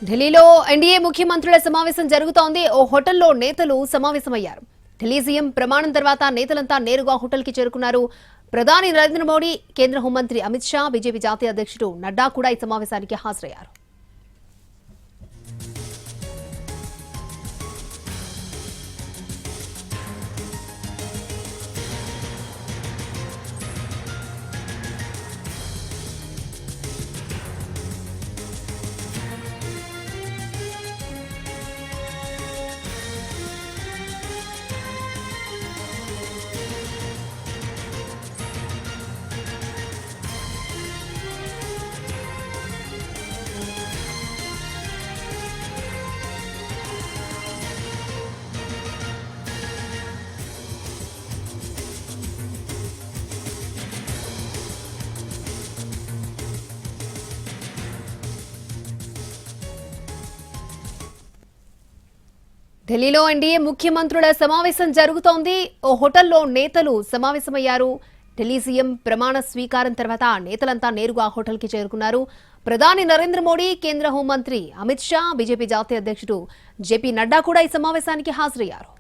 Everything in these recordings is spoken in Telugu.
ఢిల్లీలో ఎన్డీఏ ముఖ్యమంత్రుల సమావేశం జరుగుతోంది. ఓ హోటల్లో నేతలు సమావేశమయ్యారు. ఢిల్లీ సీఎం ప్రమాణం తర్వాత నేతలంతా నేరుగా హోటల్కి చేరుకున్నారు. ప్రధాని నరేంద్ర మోడీ, కేంద్ర హోంమంత్రి అమిత్ షా, బీజేపీ జాతీయ అధ్యక్షుడు నడ్డా కూడా ఈ సమావేశానికి హాజరయ్యారు. ఢిల్లీలో ఎన్డీఏ ముఖ్యమంత్రుల సమావేశం జరుగుతోంది. ఓ హోటల్లో నేతలు సమావేశమయ్యారు. ఢిల్లీ సీఎం ప్రమాణ స్వీకారం తర్వాత నేతలంతా నేరుగా హోటల్కి చేరుకున్నారు. ప్రధాని నరేంద్ర మోడీ, కేంద్ర హోంమంత్రి అమిత్ షా, బీజేపీ జాతీయ అధ్యక్షుడు జేపీ నడ్డా కూడా ఈ సమావేశానికి హాజరయ్యారు.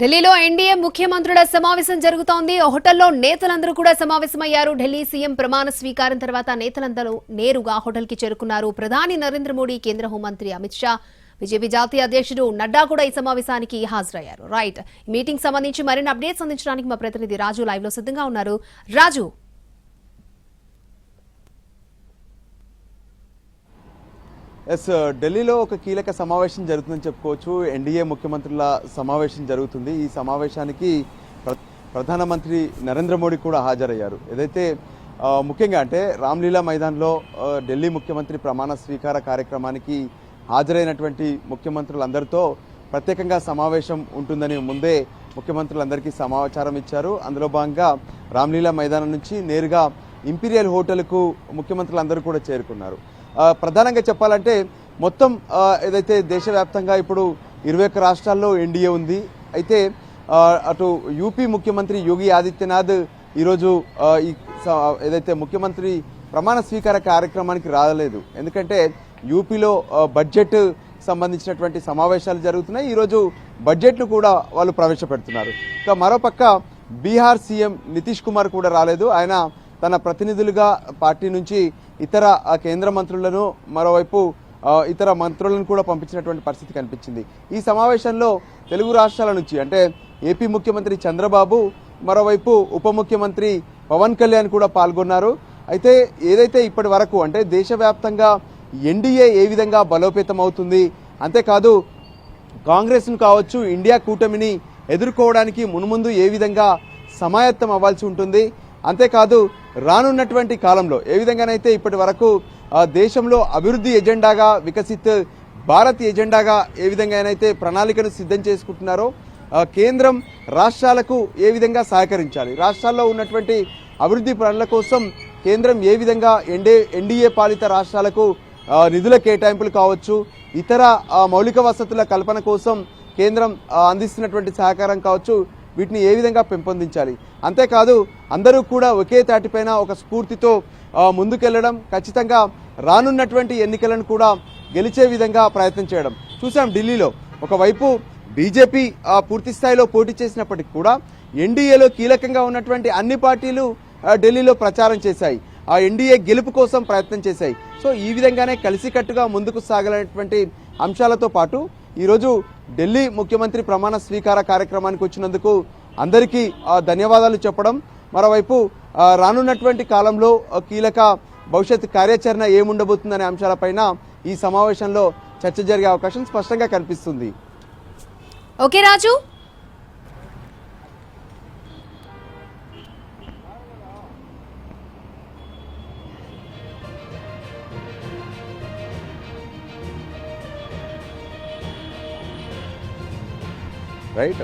ఢిల్లీలో ఎన్డీఏ ముఖ్యమంత్రుల సమావేశం జరుగుతోంది. హోటల్లో నేతలందరూ కూడా సమావేశమయ్యారు. ఢిల్లీ సీఎం ప్రమాణ స్వీకారం తర్వాత నేతలందరూ నేరుగా హోటల్కి చేరుకున్నారు. ప్రధాని నరేంద్ర మోడీ, కేంద్ర హోంమంత్రి అమిత్ షా, బీజేపీ జాతీయ అధ్యక్షుడు నడ్డా కూడా ఈ సమావేశానికి హాజరయ్యారు. రైట్, మీటింగ్ సంబంధించి మరిన్ని అప్డేట్స్ అందించడానికి మా ప్రతినిధి రాజు లైవ్ లో సిద్ధంగా ఉన్నారు. రాజు, ఢిల్లీలో ఒక కీలక సమావేశం జరుగుతుందని చెప్పుకోవచ్చు. ఎన్డీఏ ముఖ్యమంత్రుల సమావేశం జరుగుతుంది. ఈ సమావేశానికి ప్రధానమంత్రి నరేంద్ర మోడీ కూడా హాజరయ్యారు. ఏదైతే ముఖ్యంగా అంటే రామ్లీలా మైదాన్లో ఢిల్లీ ముఖ్యమంత్రి ప్రమాణ స్వీకార కార్యక్రమానికి హాజరైనటువంటి ముఖ్యమంత్రులందరితో ప్రత్యేకంగా సమావేశం ఉంటుందని ముందే ముఖ్యమంత్రులందరికీ సమాచారం ఇచ్చారు. అందులో భాగంగా రామ్లీలా మైదానం నుంచి నేరుగా ఇంపీరియల్ హోటల్కు ముఖ్యమంత్రులందరూ కూడా చేరుకున్నారు. ప్రధానంగా చెప్పాలంటే మొత్తం ఏదైతే దేశవ్యాప్తంగా ఇప్పుడు 21 రాష్ట్రాల్లో ఎన్డీఏ ఉంది. అయితే అటు యూపీ ముఖ్యమంత్రి యోగి ఆదిత్యనాథ్ ఈరోజు ఏదైతే ముఖ్యమంత్రి ప్రమాణ స్వీకార కార్యక్రమానికి రాలేదు. ఎందుకంటే యూపీలో బడ్జెట్ సంబంధించినటువంటి సమావేశాలు జరుగుతున్నాయి. ఈరోజు బడ్జెట్ను కూడా వాళ్ళు ప్రవేశపెడుతున్నారు. ఇక మరోపక్క బీహార్ సీఎం నితీష్ కుమార్ కూడా రాలేదు. ఆయన తన ప్రతినిధులుగా పార్టీ నుంచి ఇతర కేంద్ర మంత్రులను, మరోవైపు ఇతర మంత్రులను కూడా పంపించినటువంటి పరిస్థితి కనిపించింది. ఈ సమావేశంలో తెలుగు రాష్ట్రాల నుంచి అంటే ఏపీ ముఖ్యమంత్రి చంద్రబాబు, మరోవైపు ఉప ముఖ్యమంత్రి పవన్ కళ్యాణ్ కూడా పాల్గొన్నారు. అయితే ఏదైతే ఇప్పటి వరకు అంటే దేశవ్యాప్తంగా ఎన్డీఏ ఏ విధంగా బలోపేతం అవుతుంది, అంతేకాదు కాంగ్రెస్ను కావచ్చు, ఇండియా కూటమిని ఎదుర్కోవడానికి మున్ముందు ఏ విధంగా సమాయత్తం అవ్వాల్సి ఉంటుంది, అంతేకాదు రానున్నటువంటి కాలంలో ఏ విధంగానైతే ఇప్పటి వరకు దేశంలో అభివృద్ధి ఎజెండాగా, వికసిత్ భారత్ ఎజెండాగా ఏ విధంగానైతే ప్రణాళికను సిద్ధం చేసుకుంటున్నారో కేంద్రం రాష్ట్రాలకు ఏ విధంగా సహకరించాలి, రాష్ట్రాల్లో ఉన్నటువంటి అభివృద్ధి పనుల కోసం కేంద్రం ఏ విధంగా ఎన్డీఏ పాలిత రాష్ట్రాలకు నిధుల కేటాయింపులు కావచ్చు, ఇతర మౌలిక వసతుల కల్పన కోసం కేంద్రం అందిస్తున్నటువంటి సహకారం కావచ్చు, వీటిని ఏ విధంగా పెంపొందించాలి, అంతేకాదు అందరూ కూడా ఒకే తాటిపైన ఒక స్ఫూర్తితో ముందుకెళ్లడం, ఖచ్చితంగా రానున్నటువంటి ఎన్నికలను కూడా గెలిచే విధంగా ప్రయత్నం చేయడం చూసాం. ఢిల్లీలో ఒకవైపు బీజేపీ పూర్తి స్థాయిలో పోటీ చేసినప్పటికీ కూడా ఎన్డీఏలో కీలకంగా ఉన్నటువంటి అన్ని పార్టీలు ఢిల్లీలో ప్రచారం చేశాయి, ఆ ఎన్డీఏ గెలుపు కోసం ప్రయత్నం చేశాయి. సో ఈ విధంగానే కలిసికట్టుగా ముందుకు సాగాలనేటువంటి అంశాలతో పాటు ఈరోజు ఢిల్లీ ముఖ్యమంత్రి ప్రమాణ స్వీకార కార్యక్రమానికి వచ్చినందుకు అందరికీ ధన్యవాదాలు చెప్పడం, మరోవైపు రానున్నటువంటి కాలంలో కీలక భవిష్యత్ కార్యాచరణ ఏముండబోతుందనే అంశాలపైన ఈ సమావేశంలో చర్చ జరిగే అవకాశం స్పష్టంగా కనిపిస్తుంది. ఓకే రాజు. రైట్.